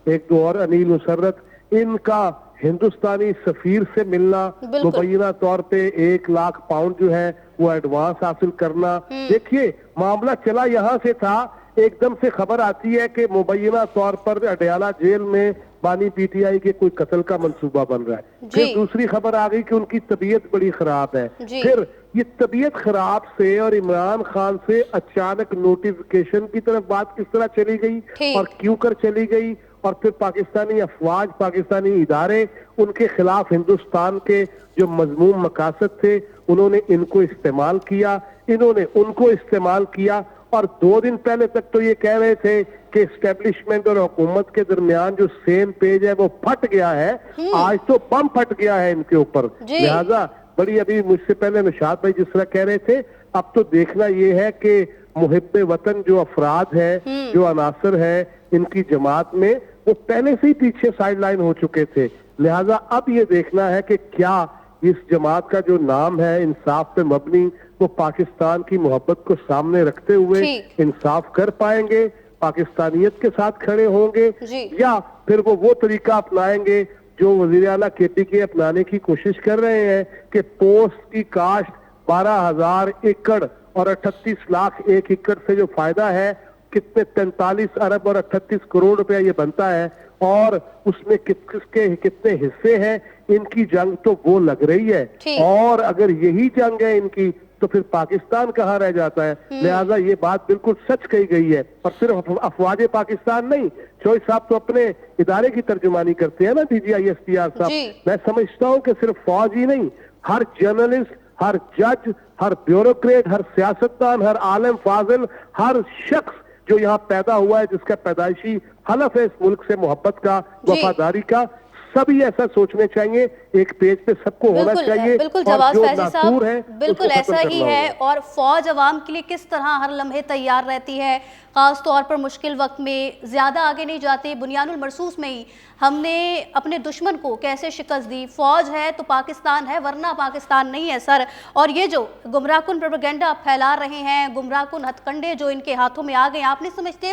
ایک دو اور انیل مسرت، ان کا ہندوستانی سفیر سے ملنا، مبینہ طور پہ 1,00,000 پاؤنڈ جو ہے وہ ایڈوانس حاصل کرنا۔ دیکھیے معاملہ چلا یہاں سے تھا، ایک دم سے خبر آتی ہے کہ مبینہ طور پر اڈیالہ جیل میں بانی پی ٹی آئی کے کوئی قتل کا منصوبہ بن رہا ہے، پھر دوسری خبر آ گئی کہ ان کی طبیعت بڑی خراب ہے، پھر یہ طبیعت خراب سے اور عمران خان سے اچانک نوٹیفیکیشن کی طرف بات کس طرح چلی گئی اور کیوں کر چلی گئی، اور پھر پاکستانی افواج، پاکستانی ادارے ان کے خلاف ہندوستان کے جو مذموم مقاصد تھے انہوں نے ان کو استعمال کیا، انہوں نے ان کو استعمال کیا، اور 2 دن پہلے تک تو یہ کہہ رہے تھے کہ اسٹیبلشمنٹ اور حکومت کے درمیان جو سیم پیج ہے وہ پھٹ گیا ہے، آج تو بم پھٹ گیا ہے ان کے اوپر۔ لہذا بڑی ابھی مجھ سے پہلے نشاط بھائی جس طرح کہہ رہے تھے، اب تو دیکھنا یہ ہے کہ محب وطن جو افراد ہے، جو عناصر ہے ان کی جماعت میں، وہ پہلے سے ہی پیچھے سائیڈ لائن ہو چکے تھے، لہذا اب یہ دیکھنا ہے کہ کیا اس جماعت کا جو نام ہے انصاف پہ مبنی، وہ پاکستان کی محبت کو سامنے رکھتے ہوئے انصاف کر پائیں گے، پاکستانیت کے ساتھ کھڑے ہوں گے، یا پھر وہ طریقہ اپنائیں گے جو وزیر اعلیٰ KPK اپنانے کی کوشش کر رہے ہیں کہ پوسٹ کی کاشت 12,000 ایکڑ اور 38 لاکھ ایک ایکڑ سے جو فائدہ ہے، کتنے 43 ارب اور 38 کروڑ روپیہ یہ بنتا ہے، اور اس میں کس کے کتنے حصے ہیں، ان کی جنگ تو وہ لگ رہی ہے، اور اگر یہی جنگ ہے ان کی تو پھر پاکستان کہاں رہ جاتا ہے۔ لہذا یہ بات بالکل سچ کہی گئی ہے، اور صرف افواج پاکستان نہیں، چوئی صاحب تو اپنے ادارے کی ترجمانی کرتے ہیں نا، DGI SPR صاحب، میں سمجھتا ہوں کہ صرف فوج ہی نہیں، ہر جرنلسٹ، ہر جج، ہر بیوروکریٹ، ہر سیاستدان، ہر عالم فاضل، ہر شخص جو یہاں پیدا ہوا ہے، جس کا پیدائشی حلف ہے اس ملک سے محبت کا، وفاداری کا، سبھی ایسا سوچنے چاہیے، ایک پیج پہ سب کو ہونا چاہیے، بالکل اور جواز جو فیضی ناصور ہے صاحب، بالکل ایسا ہی ہے، اور فوج عوام کے لیے کس طرح ہر لمحے تیار رہتی ہے، خاص طور پر مشکل وقت میں زیادہ آگے نہیں جاتی۔ بنیان المرصوص میں ہی ہم نے اپنے دشمن کو کیسے شکست دی، فوج ہے تو پاکستان ہے، ورنہ پاکستان نہیں ہے سر۔ اور یہ جو گمراہ کن پروپیگنڈا پھیلا رہے ہیں، گمراہ کن ہتھ کنڈے جو ان کے ہاتھوں میں آ گئے، آپ نہیں سمجھتے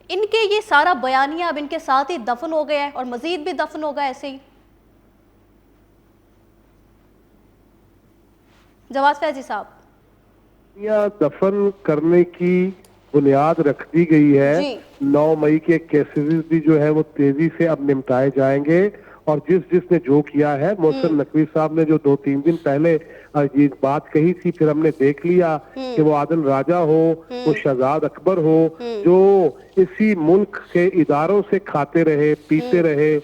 ان کے یہ سارا بیانیہ اب ان کے ساتھ ہی دفن ہو گیا ہے، اور مزید بھی دفن ہوگا ایسے ہی؟ جواز فیضی صاحب، دفن کرنے کی بنیاد رکھ دی گئی ہے، 9 مئی کے کیسز بھی جو ہے وہ تیزی سے اب نمٹائے جائیں گے، اور جس نے جو کیا ہے، محسن نقوی صاحب نے جو 2-3 دن پہلے یہ بات کہی تھی، پھر ہم نے دیکھ لیا کہ وہ عادل راجہ ہو، وہ شہزاد اکبر ہو، جو اسی ملک کے اداروں سے کھاتے رہے، پیتے رہے،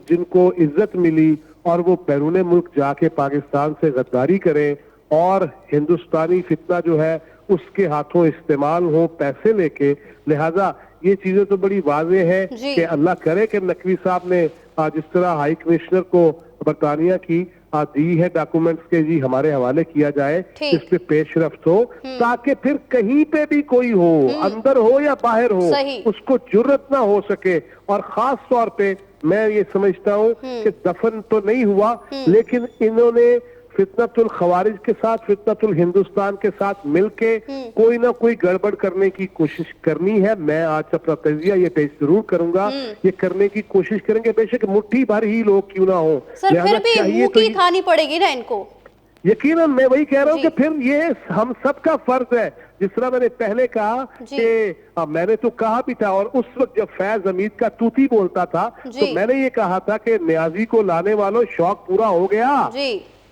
جن کو عزت ملی، اور وہ بیرون ملک جا کے پاکستان سے غداری کریں، اور ہندوستانی فتنہ جو ہے اس کے ہاتھوں استعمال ہو پیسے لے کے۔ لہذا یہ چیزیں تو بڑی واضح ہے کہ اللہ کرے کہ نقوی صاحب نے جس طرح ہائی کمشنر کو برطانیہ کی دی ہے ڈاکومنٹس کے، جی ہمارے حوالے کیا جائے، اس پہ پیش رفت ہو، تاکہ پھر کہیں پہ بھی کوئی ہو، اندر ہو یا باہر ہو، اس کو جرت نہ ہو سکے۔ اور خاص طور پہ میں یہ سمجھتا ہوں کہ دفن تو نہیں ہوا، لیکن انہوں نے فتنۃ الخوارج کے ساتھ، فتنۃ الہندوستان کے ساتھ مل کے کوئی نہ کوئی گڑبڑ کرنے کی کوشش کرنی ہے۔ میں آج اپنا تجزیہ یہ پیش ضرور کروں گا، یہ کرنے کی کوشش کریں گے، بے شک مٹھی بھر ہی لوگ کیوں نہ ہوں، سر پھر بھی منہ کی کھانی پڑے گی نا ان کو۔ یقیناً میں وہی کہہ رہا ہوں کہ پھر یہ ہم سب کا فرض ہے، جس طرح میں نے پہلے کہا کہ میں نے تو کہا بھی تھا، اور اس وقت جب فیض حمید کا توتی بولتا تھا تو میں نے یہ کہا تھا کہ نیازی کو لانے والوں شوق پورا ہو گیا،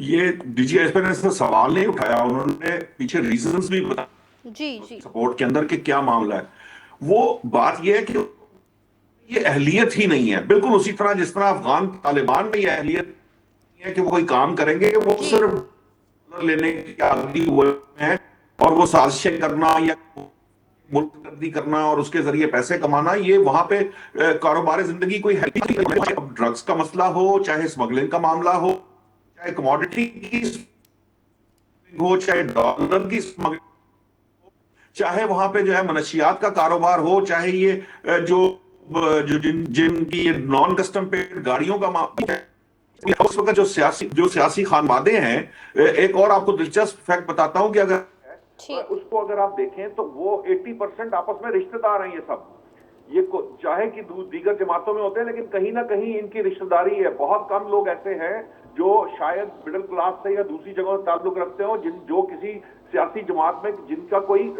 یہ ڈی جی ایس پی نے سوال نہیں اٹھایا, انہوں نے پیچھے ریزنز بھی بتایا جی سپورٹ کے اندر کہ کیا معاملہ ہے. وہ بات یہ ہے کہ یہ اہلیت ہی نہیں ہے, بالکل اسی طرح جس طرح افغان طالبان میں یہ اہلیت نہیں ہے کہ وہ کوئی کام کریں گے, وہ جی صرف لینے کے عادی ہوئے ہیں اور وہ سازشیں کرنا یا ملک گردی کرنا اور اس کے ذریعے پیسے کمانا, یہ وہاں پہ کاروبار زندگی کوئی ہے نہیں. چاہے ڈرگز کا مسئلہ ہو, چاہے اسمگلنگ کا معاملہ ہو, چاہے کموڈٹی کی ہو, چاہے ڈالر کی اسمگلنگ, چاہے وہاں پہ جو ہے منشیات کا کاروبار ہو, چاہے یہ جن کی نان کسٹم پیڈ گاڑیوں کا اس وقت جو سیاسی خانوادے ہیں. ایک اور آپ کو دلچسپ فیکٹ بتاتا ہوں کہ اگر ٹھیک اس کو اگر آپ دیکھیں تو وہ 80% آپس میں رشتہ دار ہیں. یہ سب یہ چاہے کہ دیگر جماعتوں میں ہوتے ہیں, لیکن کہیں نہ کہیں ان کی رشتہ داری ہے. بہت کم لوگ ایسے ہیں جو شاید مڈل کلاس سے یا دوسری جگہوں سے تعلق رکھتے ہوں, جو کسی سیاسی جماعت میں جن کا کوئی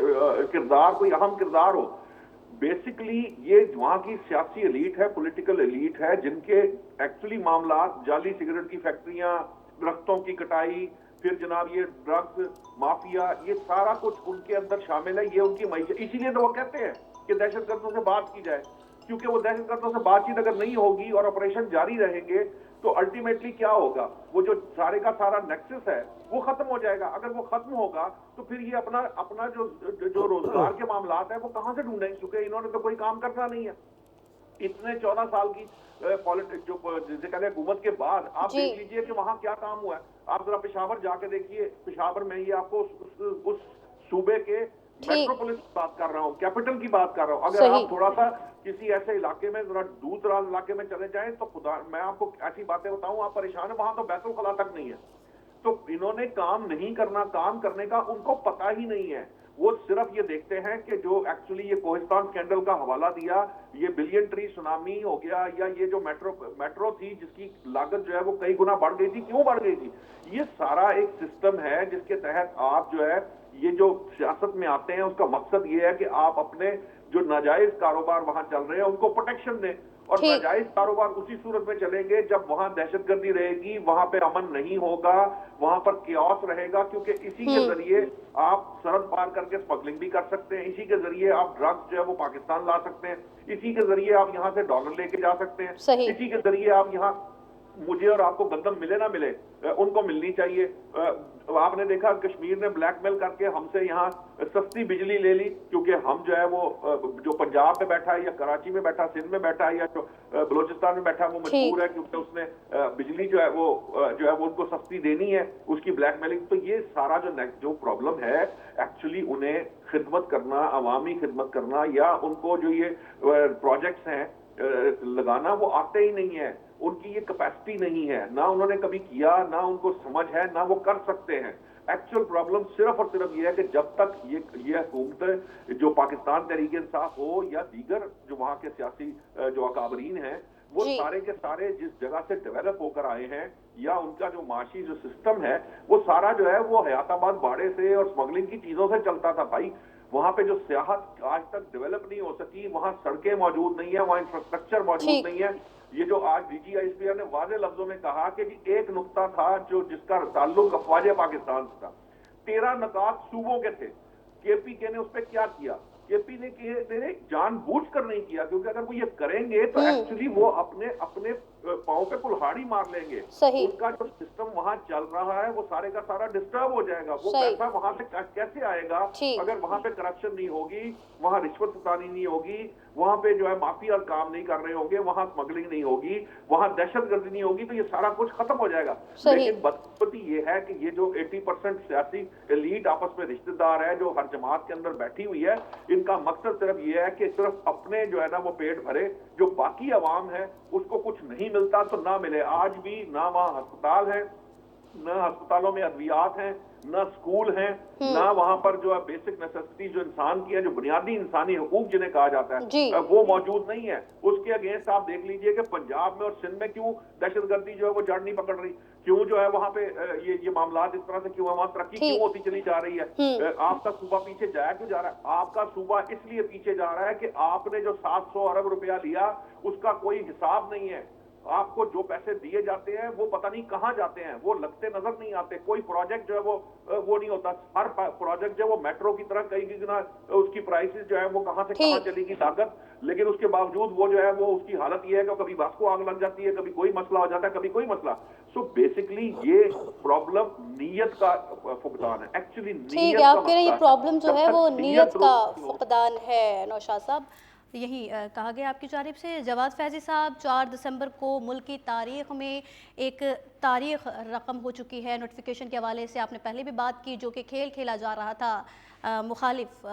کردار, کوئی اہم کردار ہو. بیسیکلی یہ وہاں کی سیاسی ایلیٹ ہے, پولیٹیکل ایلیٹ ہے, جن کے ایکچولی معاملات جعلی سگریٹ کی فیکٹریاں, درختوں کی کٹائی, پھر جناب یہ ڈرگز مافیا, یہ سارا کچھ ان کے اندر شامل ہے. یہ ان کی معیشت, اسی لیے تو وہ کہتے ہیں کہ دہشت گردوں سے بات کی جائے, کیونکہ وہ دہشت گردوں سے بات چیت اگر نہیں ہوگی اور آپریشن جاری رہیں گے تو الٹیمیٹلی کیا ہوگا, وہ جو سارے کا سارا نیکسس ہے وہ ختم ہو جائے گا. اگر وہ ختم ہوگا تو پھر یہ اپنا جو روزگار کے معاملات ہیں وہ کہاں سے ڈھونڈیں, کیونکہ انہوں نے تو کوئی کام کرنا نہیں ہے. اتنے 14 سال کی جو حکومت کے بعد آپ دیکھ لیجئے کہ وہاں کیا کام ہوا ہے. آپ ذرا پشاور جا کے دیکھیے, پشاور میں یہ آپ کو اس صوبے کے میٹروپولس کی بات کر رہا ہوں, کیپٹل کی بات کر رہا ہوں. اگر آپ تھوڑا سا کسی ایسے علاقے میں ذرا دور دراز علاقے میں چلے جائیں تو خدا میں آپ کو ایسی باتیں بتاؤں آپ پریشان ہیں, وہاں تو بیت الخلا تک نہیں ہے. تو انہوں نے کام نہیں کرنا, کام کرنے کا ان کو پتہ ہی نہیں ہے. وہ صرف یہ دیکھتے ہیں کہ جو ایکچولی یہ کوہستان سکینڈل کا حوالہ دیا, یہ بلین ٹری سونامی ہو گیا, یا یہ جو میٹرو تھی جس کی لاگت جو ہے وہ کئی گنا بڑھ گئی تھی. کیوں بڑھ گئی تھی؟ یہ سارا ایک سسٹم ہے جس کے تحت آپ جو ہے یہ جو سیاست میں آتے ہیں اس کا مقصد یہ ہے کہ آپ اپنے جو ناجائز کاروبار وہاں چل رہے ہیں ان کو پروٹیکشن دیں. اور ناجائز کاروبار اسی صورت میں چلیں گے جب وہاں دہشت گردی رہے گی, وہاں پہ امن نہیں ہوگا, وہاں پر کیوس رہے گا, کیونکہ اسی کے ذریعے آپ سرحد پار کر کے اسمگلنگ بھی کر سکتے ہیں, اسی کے ذریعے آپ ڈرگز جو ہے وہ پاکستان لا سکتے ہیں, اسی کے ذریعے آپ یہاں سے ڈالر لے کے جا سکتے ہیں, اسی کے ذریعے آپ یہاں مجھے اور آپ کو گندم ملے نہ ملے ان کو ملنی چاہیے. آپ نے دیکھا کشمیر نے بلیک میل کر کے ہم سے یہاں سستی بجلی لے لی, کیونکہ ہم جو ہے وہ جو پنجاب میں بیٹھا ہے یا کراچی میں بیٹھا, سندھ میں بیٹھا ہے یا جو بلوچستان میں بیٹھا ہے وہ مجبور ہے کیونکہ اس نے بجلی جو ہے وہ ان کو سستی دینی ہے, اس کی بلیک میلنگ. تو یہ سارا جو پرابلم ہے ایکچولی انہیں خدمت کرنا, عوامی خدمت کرنا, یا ان کو جو یہ پروجیکٹس ہیں لگانا وہ آتے ہی نہیں ہے. ان کی یہ کیپیسٹی نہیں ہے, نہ انہوں نے کبھی کیا, نہ ان کو سمجھ ہے, نہ وہ کر سکتے ہیں. ایکچوئل پرابلم صرف اور صرف یہ ہے کہ جب تک یہ حکومت جو پاکستان تحریک انصاف ہو یا دیگر جو وہاں کے سیاسی جو اکابرین ہیں وہ سارے کے سارے جس جگہ سے ڈیولپ ہو کر آئے ہیں, یا ان کا جو معاشی جو سسٹم ہے وہ سارا جو ہے وہ حیات آباد باڑے سے اور اسمگلنگ کی چیزوں سے چلتا تھا. بھائی وہاں پہ جو سیاحت آج تک ڈیولپ نہیں ہو سکی, وہاں سڑکیں موجود نہیں ہیں, وہاں انفراسٹرکچر موجود نہیں ہے. یہ جو آج ڈی جی ایس پی نے واضح لفظوں میں کہا کہ ایک نقطہ تھا جو جس کا تعلق افواج پاکستان سے تھا, 13 نکات صوبوں کے تھے. کے پی کے نے اس پہ کیا کیا؟ کے پی نے جان بوجھ کر نہیں کیا, کیونکہ اگر وہ یہ کریں گے تو ایکچولی وہ اپنے پاؤں پہ کلہاڑی مار لیں گے. ان کا جو سسٹم وہاں چل رہا ہے وہ سارے کا سارا ڈسٹرب ہو جائے گا. وہ پیسہ وہاں سے کیسے آئے گا اگر وہاں پہ کرپشن نہیں ہوگی, وہاں رشوت ستانی نہیں ہوگی, وہاں پہ جو ہے مافیا کام نہیں کر رہے ہوں گے, وہاں اسمگلنگ نہیں ہوگی, وہاں دہشت گردی نہیں ہوگی, تو یہ سارا کچھ ختم ہو جائے گا. لیکن بدقسمتی یہ ہے کہ یہ جو 80% سیاسی ایلیٹ آپس میں رشتہ دار ہے جو ہر جماعت کے اندر بیٹھی ہوئی ہے, ان کا مقصد صرف یہ ہے کہ صرف اپنے جو ہے نا وہ پیٹ بھرے, جو باقی عوام ہے اس کو کچھ نہیں ملتا تو نہ ملے. آج بھی نہ وہاں ہسپتال ہیں, نہ ہسپتالوں میں ادویات ہیں, نہ اسکول ہیں, نہ وہاں پر جو ہے بیسک نیسیسٹی جو انسان کی ہے, جو بنیادی انسانی حقوق جنہیں کہا جاتا ہے وہ موجود نہیں ہے. اس کے اگینسٹ آپ دیکھ لیجئے کہ پنجاب میں اور سندھ میں کیوں دہشت گردی جو ہے وہ جڑ نہیں پکڑ رہی, کیوں جو ہے وہاں پہ یہ معاملات اس طرح سے کیوں ہے, وہاں ترقی کیوں ہوتی چلی جا رہی ہے. آپ کا صوبہ پیچھے جایا کیوں جا رہا ہے؟ آپ کا صوبہ اس لیے پیچھے جا رہا ہے کہ آپ نے جو 700 ارب روپیہ لیا اس کا کوئی حساب نہیں ہے. آپ کو جو پیسے دیے جاتے ہیں وہ پتہ نہیں کہاں جاتے ہیں, وہ لگتے نظر نہیں آتے. کوئی پروجیکٹ جو ہے وہ نہیں ہوتا. ہر پروجیکٹ جو ہے وہ میٹرو کی طرح کہیں گی نا, اس کی پرائسز جو ہے وہ کہاں سے کہاں چلے گی لاگت, لیکن اس کے باوجود وہ جو ہے وہ اس کی حالت یہ ہے کہ کبھی بس کو آگ لگ جاتی ہے, کبھی کوئی مسئلہ ہو جاتا ہے, کبھی کوئی مسئلہ. سو بیسکلی یہ پرابلم نیت کا فقدان ہے. ایکچولی ٹھیک ہے, آپ کہہ رہے ہیں یہ پرابلم جو ہے وہ نیت کا فقدان ہے. نوشاد صاحب, یہی کہا گیا آپ کی جانب سے. جواد فیضی صاحب, 4 دسمبر کو ملک کی تاریخ میں ایک تاریخ رقم ہو چکی ہے. نوٹیفیکیشن کے حوالے سے آپ نے پہلے بھی بات کی, جو کہ کھیل کھیلا جا رہا تھا مخالف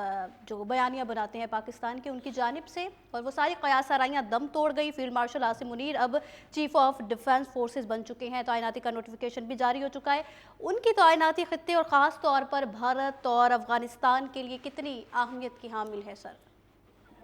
جو بیانیاں بناتے ہیں پاکستان کے ان کی جانب سے, اور وہ ساری قیاس آرائیاں دم توڑ گئی. فیلڈ مارشل عاصم منیر اب چیف آف ڈیفنس فورسز بن چکے ہیں. تعیناتی کا نوٹیفیکیشن بھی جاری ہو چکا ہے. ان کی تعیناتی خطے اور خاص طور پر بھارت اور افغانستان کے لیے کتنی اہمیت کی حامل ہے سر؟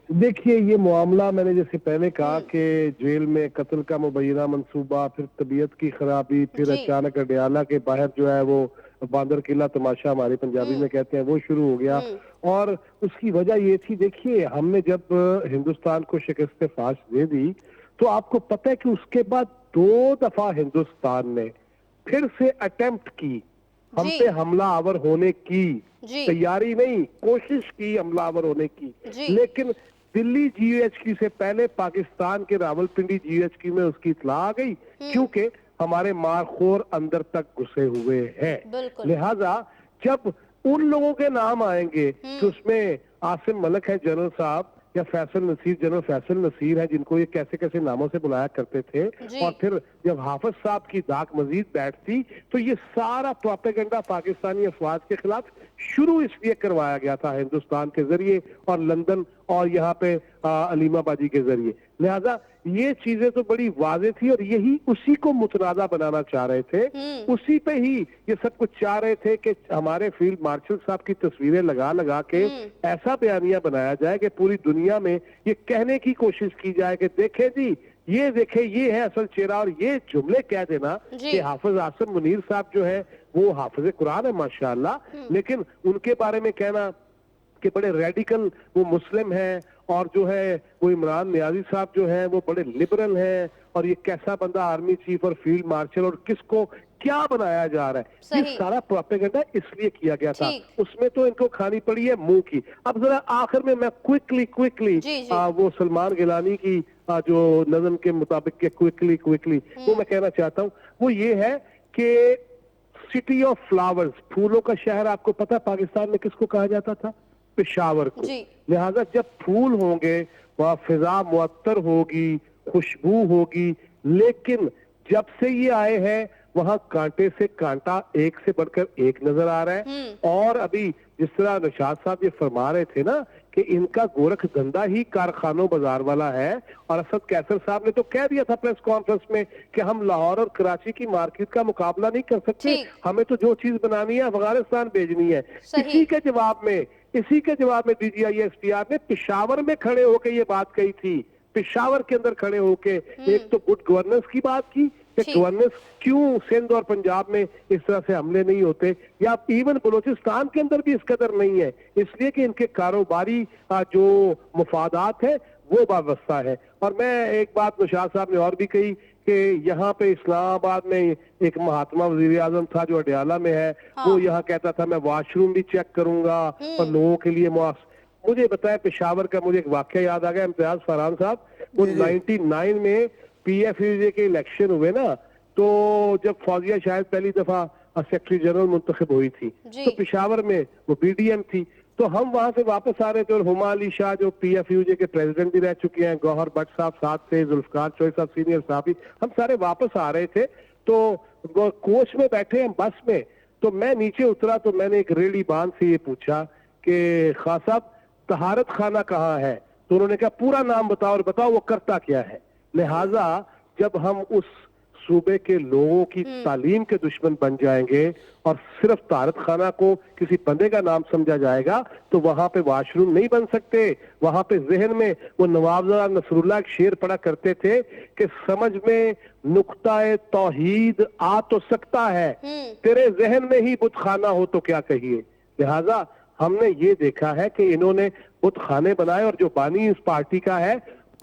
دیکھیے یہ معاملہ میں نے جیسے پہلے کہا کہ جیل میں قتل کا مبینہ منصوبہ, پھر طبیعت کی خرابی, پھر اچانک اڈیالہ کے باہر جو ہے وہ باندر قلعہ تماشا ہماری پنجابی میں کہتے ہیں وہ شروع ہو گیا. اور اس کی وجہ یہ تھی, دیکھیے ہم نے جب ہندوستان کو شکست فاش دے دی تو آپ کو پتہ ہے کہ اس کے بعد 2 دفعہ ہندوستان نے پھر سے اٹیمپٹ کی ہم پہ حملہ آور ہونے کی, تیاری نہیں کوشش کی حملہ آور ہونے کی. لیکن دلی جی ایچ کیو سے پہلے پاکستان کے Rawalpindi G H Q میں اس کی اطلاع آ گئی, کیونکہ ہمارے مارخور اندر تک گھسے ہوئے ہیں. لہذا جب ان لوگوں کے نام آئیں گے کہ اس میں عاصم ملک ہے جنرل صاحب, یا فیصل نصیر, جنرل فیصل نصیر ہے جن کو یہ کیسے کیسے ناموں سے بلایا کرتے تھے, اور پھر جب حافظ صاحب کی داغ مزید بیٹھتی تو یہ سارا پروپیگنڈا پاکستانی افواج کے خلاف شروع اس لیے کروایا گیا تھا ہندوستان کے ذریعے اور لندن اور یہاں پہ علیم آبادی کے ذریعے. لہذا یہ چیزیں تو بڑی واضح تھی اور یہی اسی کو متنازع بنانا چاہ رہے تھے, اسی پہ ہی یہ سب کچھ چاہ رہے تھے کہ ہمارے فیلڈ مارشل صاحب کی تصویریں لگا لگا کے ایسا بیانیہ بنایا جائے کہ پوری دنیا میں یہ کہنے کی کوشش کی جائے کہ دیکھیں جی یہ دیکھیں یہ ہے اصل چہرہ, اور یہ جملے کہہ دینا کہ حافظ عاصم منیر صاحب جو ہے وہ حافظ قرآن ہے ماشاءاللہ, لیکن ان کے بارے میں کہنا کہ بڑے ریڈیکل وہ مسلم ہیں, اور جو ہے وہ عمران نیازی صاحب جو ہیں وہ بڑے لبرل ہیں, اور یہ کیسا بندہ آرمی چیف اور فیلڈ مارشل, اور کس کو کیا بنایا جا رہا ہے. یہ سارا پروپیگنڈا اس لیے کیا گیا تھا, اس میں تو ان کو کھانی پڑی ہے منہ کی. اب ذرا آخر میں کوئکلی وہ سلمان گیلانی کی جو نظم کے مطابق کہ کوئکلی وہ میں کہنا چاہتا ہوں, وہ یہ ہے کہ سٹی آف فلاورز, پھولوں کا شہر, آپ کو پتا پاکستان میں کس کو کہا جاتا تھا؟ پشاور کو. لہذا جب پھول ہوں گے وہاں فضا معطر ہوگی, خوشبو ہوگی, لیکن جب سے یہ آئے ہیں وہاں کانٹے سے کانٹا ایک سے بڑھ کر ایک نظر آ رہا ہے. اور ابھی جس طرح نشاط صاحب یہ فرما رہے تھے نا کہ ان کا گورکھ دھندا ہی کارخانوں بازار والا ہے, اور اسد کیسر صاحب نے تو کہہ دیا تھا پریس کانفرنس میں کہ ہم لاہور اور کراچی کی مارکیٹ کا مقابلہ نہیں کر سکتے, ہمیں تو جو چیز بنانی ہے افغانستان بھیجنی ہے. اسی کے جواب میں D G I S P R نے پشاور میں کھڑے ہو کے یہ بات کہی تھی, پشاور کے اندر کھڑے ہو کے ایک تو گڈ گورننس کی بات کی کہ گورننس کیوں سندھ اور پنجاب میں اس طرح سے حملے نہیں ہوتے, یا ایون بلوچستان کے اندر بھی اس قدر نہیں ہے, اس لیے کہ ان کے کاروباری جو مفادات ہیں وہ وابستہ ہے. اور میں ایک بات نشاط صاحب نے اور بھی کہی کہ یہاں پہ اسلام آباد میں ایک مہاتما وزیر اعظم تھا جو اڈیالہ میں ہے, وہ یہاں کہتا تھا میں واش روم بھی چیک کروں گا اور لوگوں کے لیے مجھے بتایا پشاور کا مجھے ایک واقعہ یاد آ گیا امتیاز فرحان صاحب, وہ 99 میں پی ایف یو جے کے الیکشن ہوئے نا, تو جب فوزیہ شاید پہلی دفعہ سیکرٹری جنرل منتخب ہوئی تھی تو پشاور میں وہ بی ڈی ایم تھی, تو ہم وہاں سے واپس آ رہے تھے, اور ہما علی شاہ جو پی ایف یو جے کے پریزیڈنٹ بھی رہ چکے ہیں, گوہر بٹ صاحب ساتھ تھے, ذوالفقار چوہدری صاحب سینئر صاحب, ہم سارے واپس آ رہے تھے. تو کوچ میں بیٹھے ہیں بس میں, تو میں نیچے اترا تو میں نے ایک ریڑھی باندھ سے یہ پوچھا کہ خان صاحب طہارت خانہ کہاں ہے, تو انہوں نے کہا پورا نام بتاؤ اور بتاؤ وہ کرتا کیا ہے. لہٰذا جب ہم اس صوبے کے لوگوں کی تعلیم کے دشمن بن جائیں گے اور صرف طہارت خانہ کو کسی بندے کا نام سمجھا جائے گا تو وہاں پہ واش روم نہیں بن سکتے. وہاں پہ ذہن میں وہ نواب نصر اللہ ایک شعر پڑھا کرتے تھے کہ سمجھ میں نقطہ توحید آ تو سکتا ہے, تیرے ذہن میں ہی بت خانہ ہو تو کیا کہیے. لہذا ہم نے یہ دیکھا ہے کہ انہوں نے بت خانے بنائے, اور جو بانی اس پارٹی کا ہے